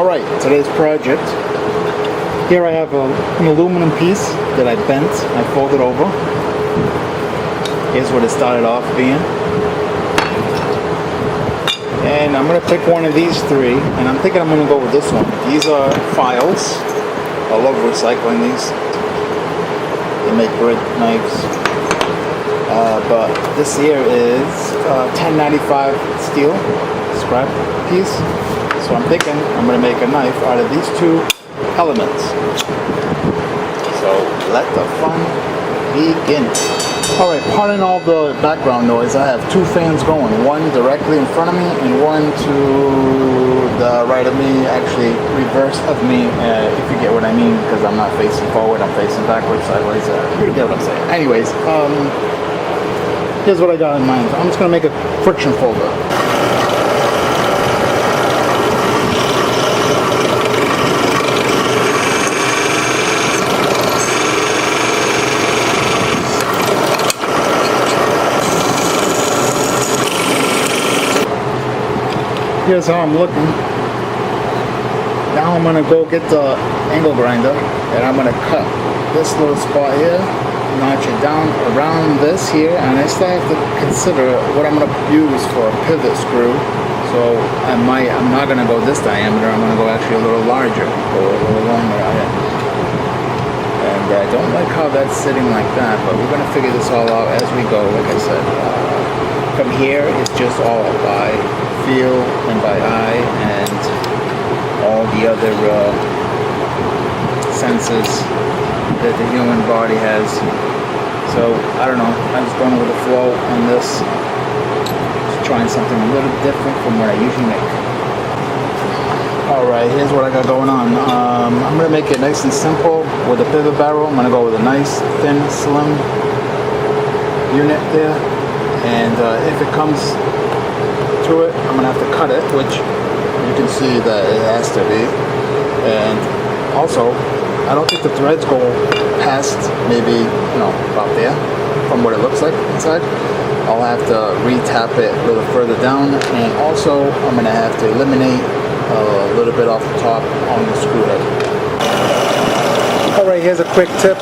Alright, today's project. Here I have an aluminum piece that I bent, I folded over. Here's what it started off being. And I'm going to pick one of these three, and I'm thinking I'm going to go with this one. These are files. I love recycling these. They make great knives. But this here is 1095 steel scrap piece. So I'm thinking I'm going to make a knife out of these two elements. So let the fun begin. Alright, pardon all the background noise. I have two fans going. One directly in front of me and one to the right of me, actually reverse of me, if you get what I mean, because I'm not facing forward, I'm facing backwards, sideways. You get what I'm saying. Anyways, here's what I got in mind. I'm just going to make a friction folder. Here's how I'm looking. Now I'm going to go get the angle grinder and I'm going to cut this little spot here, notch it down around this here, and I still have to consider what I'm going to use for a pivot screw. So I'm not going to go this diameter, I'm going to go actually a little larger or a little longer. And I don't like how that's sitting like that, but we're going to figure this all out as we go. Like I said, from here it's just all by feel and by eye and all the other senses that the human body has. So I don't know, I'm just going with the flow on this, just trying something a little different from what I usually make. Alright, here's what I got going on. I'm going to make it nice and simple with a pivot barrel. I'm going to go with a nice thin slim unit there, and if it comes to it, I'm gonna have to cut it, which you can see that it has to be. And also, I don't think the threads go past maybe, about there from what it looks like inside. I'll have to re-tap it a little further down, and also I'm gonna have to eliminate a little bit off the top on the screw head. Alright, here's a quick tip.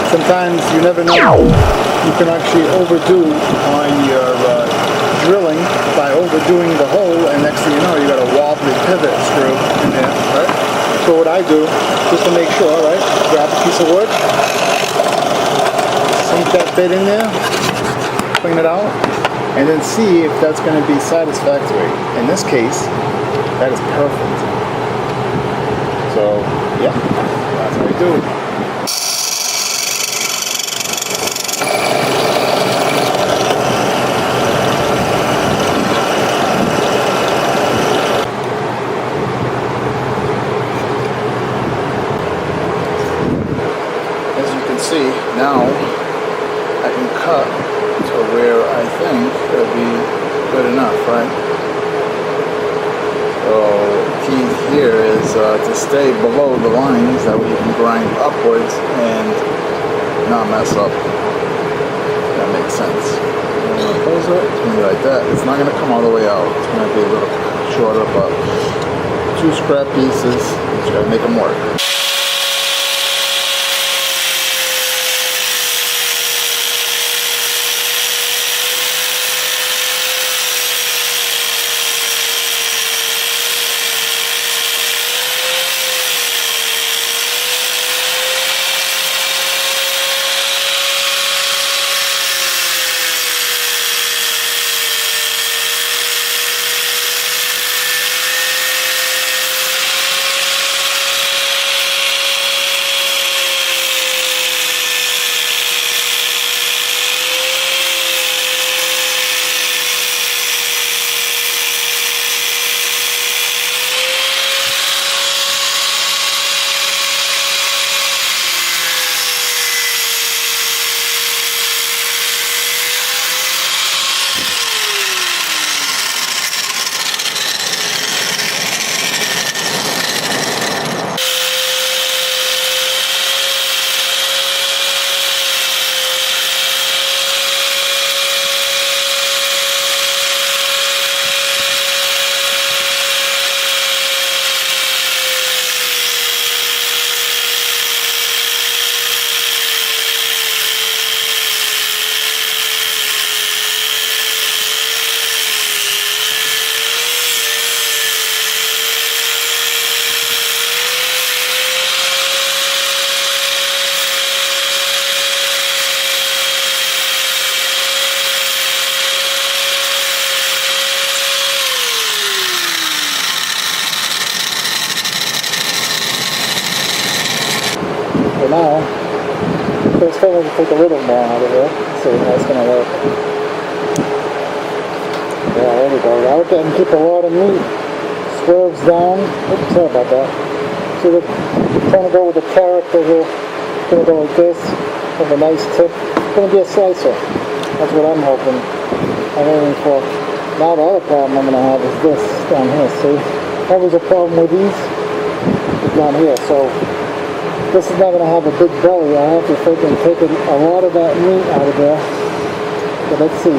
Sometimes you never know, you can actually overdo on your drilling by overdoing the hole, and next thing you know, you got a wobbly pivot screw in there, right? So what I do, just to make sure, right, grab a piece of wood, sink that bit in there, clean it out, and then see if that's going to be satisfactory. In this case, that is perfect. So, yeah, that's how you do it. See, now I can cut to where I think it'll be good enough, right? So the key here is to stay below the lines, that way you can grind upwards and not mess up. That makes sense. I'm going to close it, it's going to be like that. It's not going to come all the way out. It's going to be a little shorter, but two scrap pieces, you got to make them work. Those fingers will take a little more out of there. So that's going to work. Yeah, there we go. Now we're getting keep a lot of meat. Swerves down. Oops, sorry about that. So we're trying to go with the character here. It's going to go like this. With a nice tip. It's going to be a slicer. That's what I'm hoping. I'm aiming for. Now the other problem I'm going to have is this down here. See? Always a problem with these. Is down here. So this is not going to have a big belly. I have to freaking take a lot of that meat out of there. But let's see.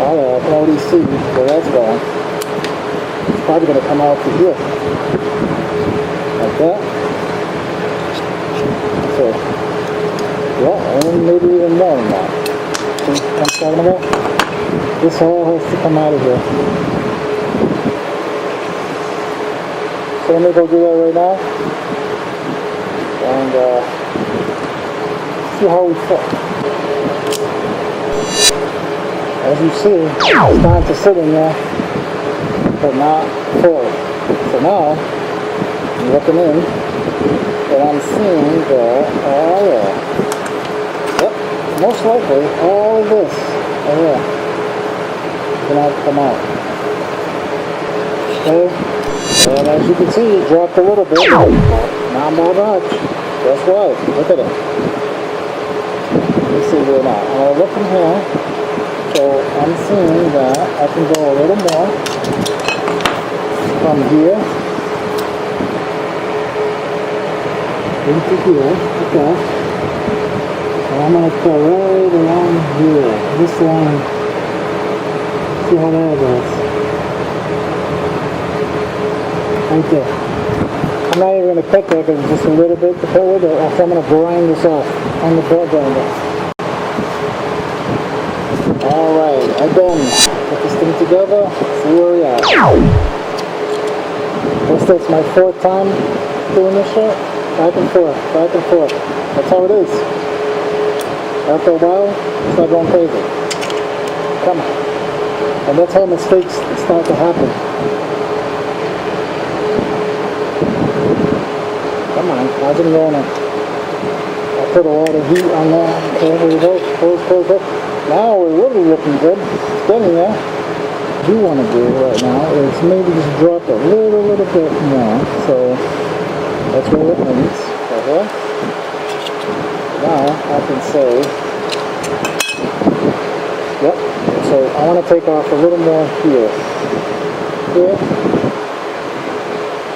Oh yeah, I can already see where that's going. It's probably going to come out to here. Like that. So, yeah, and maybe even more than that. See what I'm talking about? This all has to come out of here. So let me go do that right now. And see how we fit. As you see, it's starting to sit in there, but not fully. So now, I'm looking in, and I'm seeing that, oh yeah, yep, most likely all of this, oh yeah, is going to have to come out. Okay, and as you can see, it dropped a little bit, not more much. That's right, look at it. Let me see here now. I'm looking here. So I'm seeing that I can go a little more from here into here, okay. And I'm going to go right along here, this line. See how that goes. Right there. I'm not even going to cut that because it's just a little bit to play with it, or so I'm going to grind this off on the ball grinder. Alright, again, put this thing together, see where we are. This is my 4th time doing this shit. Back and forth, back and forth. That's how it is. After a while, it's not going crazy. Come on. And that's how mistakes start to happen. Come on, how's it going on? I put a lot of heat on there. Okay, here we go. Close. Now we're really looking good. It's getting there. What you want to do right now is maybe just drop a little bit more. So that's what it means. Okay. Now I can say, yep. So I want to take off a little more here. Here.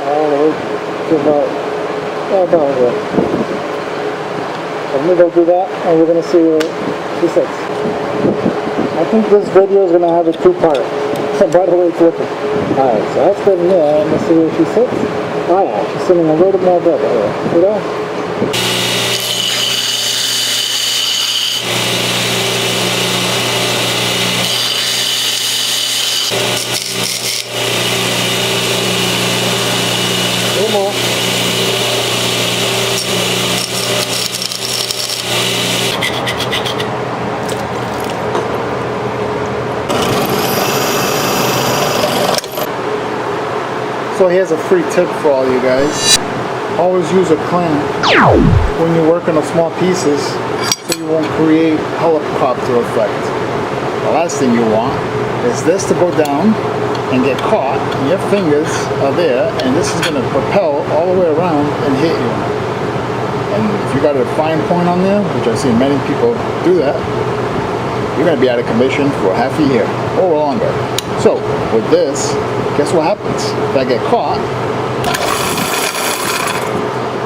All the way to about here. So let me go do that, and we're going to see where she sits. I think this video is going to have a 2-part. By the way, it's looking. Alright, so that's good in there. Let's see where she sits. Oh yeah, she's sitting a little more better here. See that? A little more. So here's a free tip for all you guys. Always use a clamp when you're working on small pieces so you won't create helicopter effect. The last thing you want is this to go down and get caught, and your fingers are there, and this is going to propel all the way around and hit you. And if you got a fine point on there, which I've seen many people do that, you're going to be out of commission for half a year or longer. So with this, guess what happens? If I get caught,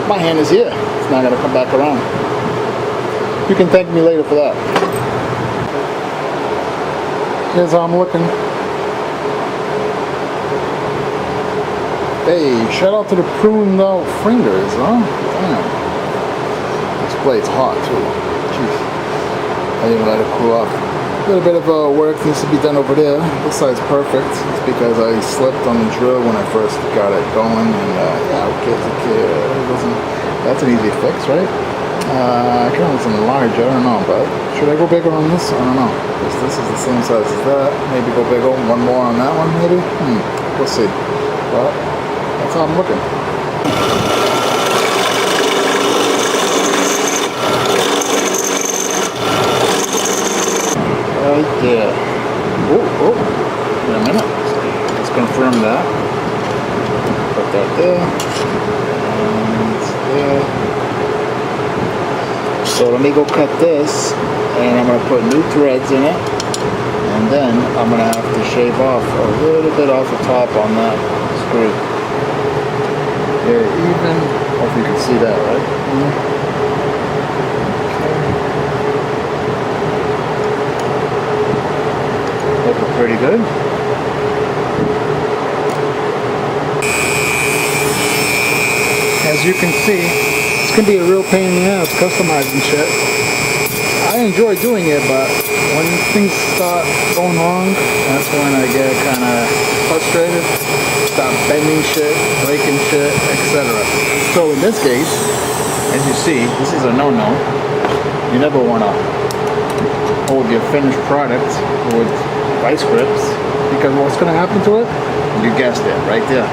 my hand is here. It's not going to come back around. You can thank me later for that. Here's how I'm looking. Hey, shout out to the pruned out fingers, huh? Damn. This blade's hot too. Jeez. I didn't let it cool off. A little bit of work needs to be done over there. This side's perfect. It's because I slipped on the drill when I first got it going, and yeah, okay, that's an easy fix, right? I can have some large, I don't know, but should I go bigger on this? I don't know. This is the same size as that. Maybe go bigger, one more on that one, maybe? We'll see. But that's how I'm looking. right there. Oh, wait a minute. Let's confirm that. Put that there. And there. So let me go cut this, and I'm going to put new threads in it. And then I'm going to have to shave off a little bit off the top on that screw. Very even. Hope you can see that, right? Looking pretty good. As you can see, it's going to be a real pain in the ass customizing shit. I enjoy doing it, but when things start going wrong, that's when I get kind of frustrated. Start bending shit, breaking shit, etc. So in this case, as you see, this is a no-no. You never want to hold your finished product with vice grips, because what's going to happen to it? You guessed it, right there.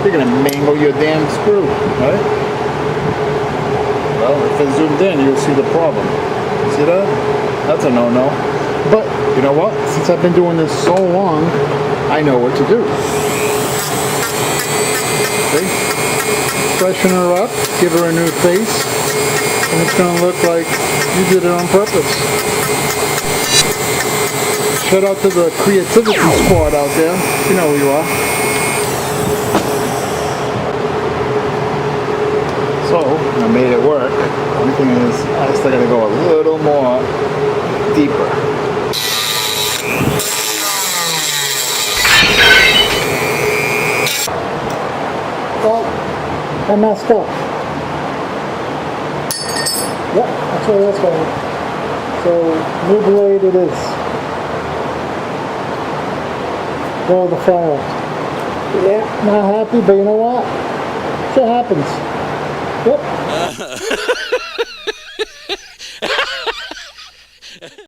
You're going to mangle your damn screw, right? Well, if it's zoomed in, you'll see the problem. See that? That's a no-no. But, you know what? Since I've been doing this so long, I know what to do. See? Freshen her up, give her a new face, and it's going to look like you did it on purpose. Shout out to the creativity squad out there. You know who you are. So, I made it work. One thing is, I still gotta go a little more deeper. Well, I messed up. Yep, that's where that's going. So, new blade it is. Go with the file. Yeah, not happy, but you know what? Shit happens. Yep.